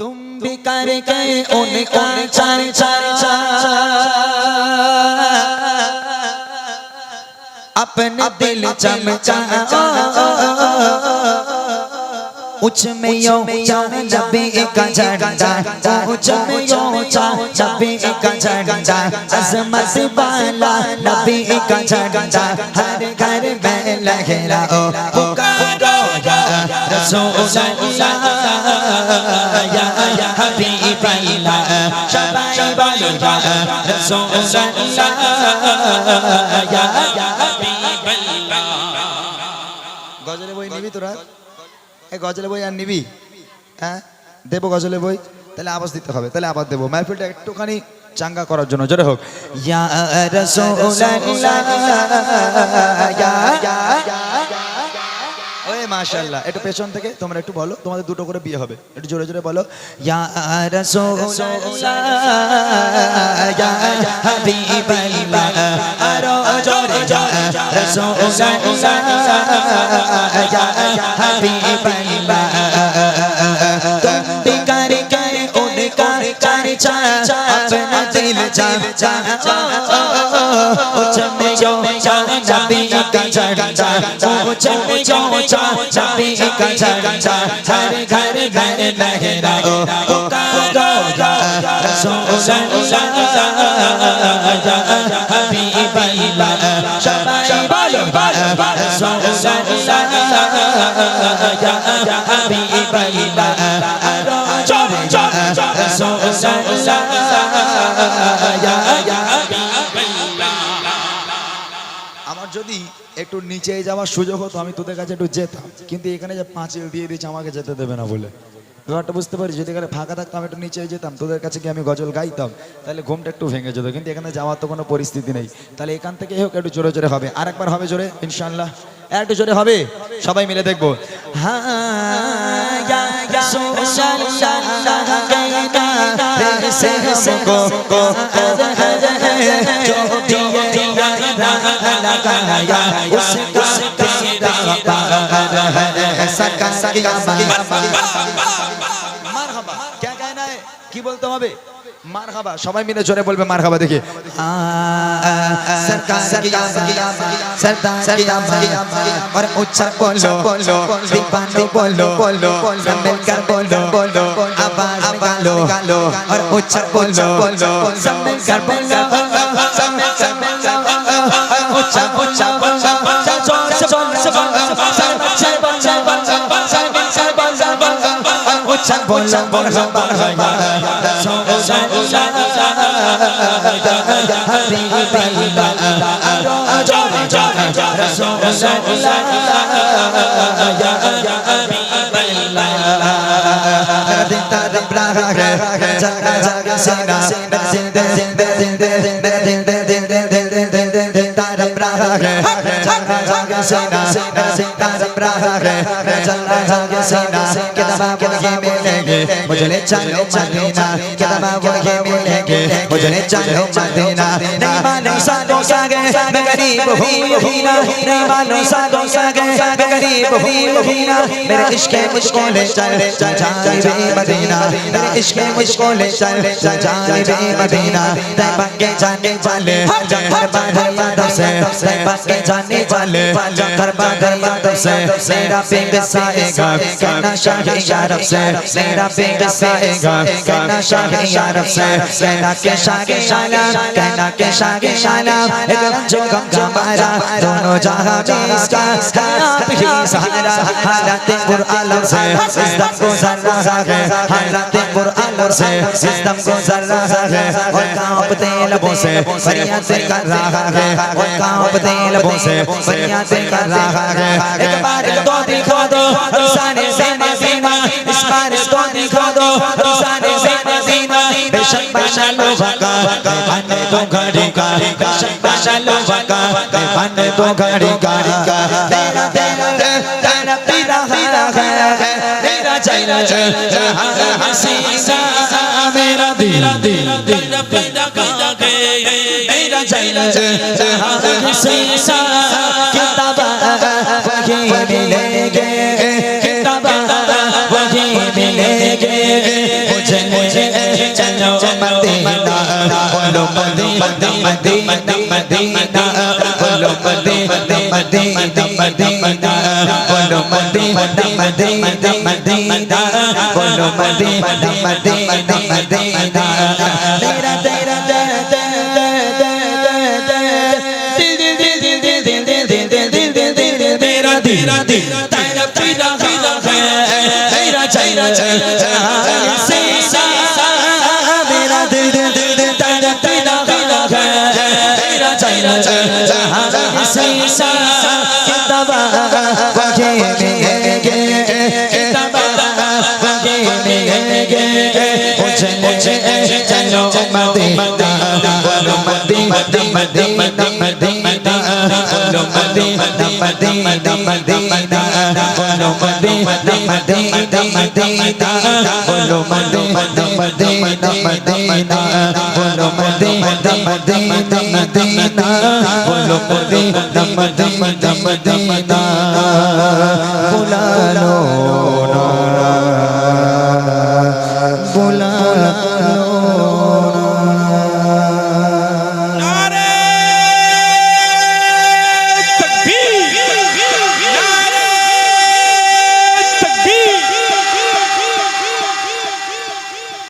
तुम भी करके उनका चर्चा अपने दिल चमचा उच्च में यो नबी का झंडा उच्च में यो नबी का झंडा अज़मत वाला नबी का झंडा हर घर में लहराओ पुकारो या रसूल अल्लाह या हबीब अल्लाह शबाइब अल्लाह रसूल अल्लाह या हबीब अल्लाह। गजले বই নিবি তোরা? এই গজলে বই আর নিবি? হ্যাঁ দেবো গজলে বই, তাহলে আওয়াজ দিতে হবে, তাহলে আবার দেবো মাহফিলটা একটুখানি চাঙ্গা করার জন্য। জোরে হোক ইয়া রাসূলুল্লাহ। ওই মাশাআল্লাহ, একটু পেছন থেকে তোমরা একটু বলো, তোমাদের দুটো করে বিয়ে হবে, একটু জোরে জোরে বলো ইয়া রাসূলুল্লাহ ইয়া হাবিবাল্লাহ। আরো জোরে ইয়া রাসূলুল্লাহ ইয়া হাবিবাল্লাহ। तुम भी करके उनका चर्चा अपना दिल चमचा उच्च में यो नबी का झंडा उच्च में यो नबी का झंडा हर घर घर लहराओ पुकारो या रसूलल्लाह या हबीब अल्लाह शबाइब अल्लाह रसूलल्लाह या हबीब अल्लाह। আমার যদি একটু নিচে যাওয়ার সুযোগ হতো আমি তোদের কাছে একটু যেতাম, কিন্তু এখানে যে পাঁচিল দিয়ে দিয়েছে আমাকে যেতে দেবে না বলে, ব্যাপারটা বুঝতে পারি। যদি এখানে ফাঁকা থাকতাম একটু নিচে যেতাম, তোদের কাছে গিয়ে আমি গজল গাইতাম, তাহলে ঘুমটা একটু ভেঙে যেত, কিন্তু এখানে যাওয়ার তো কোনো পরিস্থিতি নেই। তাহলে এখান থেকে হোক একটু জোরে জোরে হবে, আরেকবার হবে জোরে ইনশাআল্লাহ, একটু জোরে হবে, সবাই মিলে দেখবো। হ্যাঁ क्या कहना है, কি বলতে হবে? মারহাবা, সবাই মিলে জোরে বলবে মারহাবা। দেখি सरकार की और उच्चा बोलो दीवानो बोलो मिलकर बोलो आवाज निकालो और उच्चा बोलो मिलकर बोलो उच्चा उच्चा उच्चा बोलो मुझे ले चलो मदीना के दबाव ये मिलेंगे मुझे ले चलो मदीना। नहीं मानो सालों सागे मैं गरीब हूँ मदीना, नहीं मानो सालों सागे मैं गरीब हूँ मदीना। मेरे इश्क मुझको ले चल जाए वे मदीना, मेरे इश्क मुझको ले चल जाए वे मदीना। तैयबा के जाने वाले घर बाहर यादों से, तैयबा के जाने वाले घर बाहर यादों से मेरा पेंग साएगा कहना शाही यारब से, मेरा पेंग साएगा कहना शाही यारब से। कहना के शाही शाला कहना के शाही शाला एक जो गंगा मारा दोनों जहां में इसका आप ही सहारा। हालत कुरान से इस दम को जर्रा है, हालत कुरान से इस दम को जर्रा है और कांपते लबों से फरियाद कर रहा है और कांपते लबों से फरियाद कर रहा है। एक बार तो दिखा दो सारे से मदीना, इस बार तो दिखा दो सारे से मदीना। बेशक बना लो भगा बने तो घड़ी का, बेशक बना लो भगा बने तो घड़ी का। तेरा तेरा तेरा पीरा हरा है तेरा चैन हसीना मेरा दिल दिल दिल पैदा के मेरा चैन हसीना। किताबा वही मिलेंगे, किताबा वही मिलेंगे मदीना बोलो मदीना मदीना मदीना बोलो मदीना मदीना मदीना बोलो मदीना मदीना मदीना बोलो मदीना मदीना मदीना तेरा तेरा तेरा तेरा तेरा पीना पीना तेरा तेरा मेरा दिल दिल तेरा पीना पीना तेरा तेरा शीशा किताबा वजे में किताबा वजे में मुझे चलो मदीना बोलो मदीना मदीना मदीना बोलो मदीना मदीना मदीना बोलो मदीना मदीना मदीना बोलो मदीना मदीना मदीना बोलो मदीना मदीना मदीना बोलो मदीना मदीना मदीना बुला लो बुला लो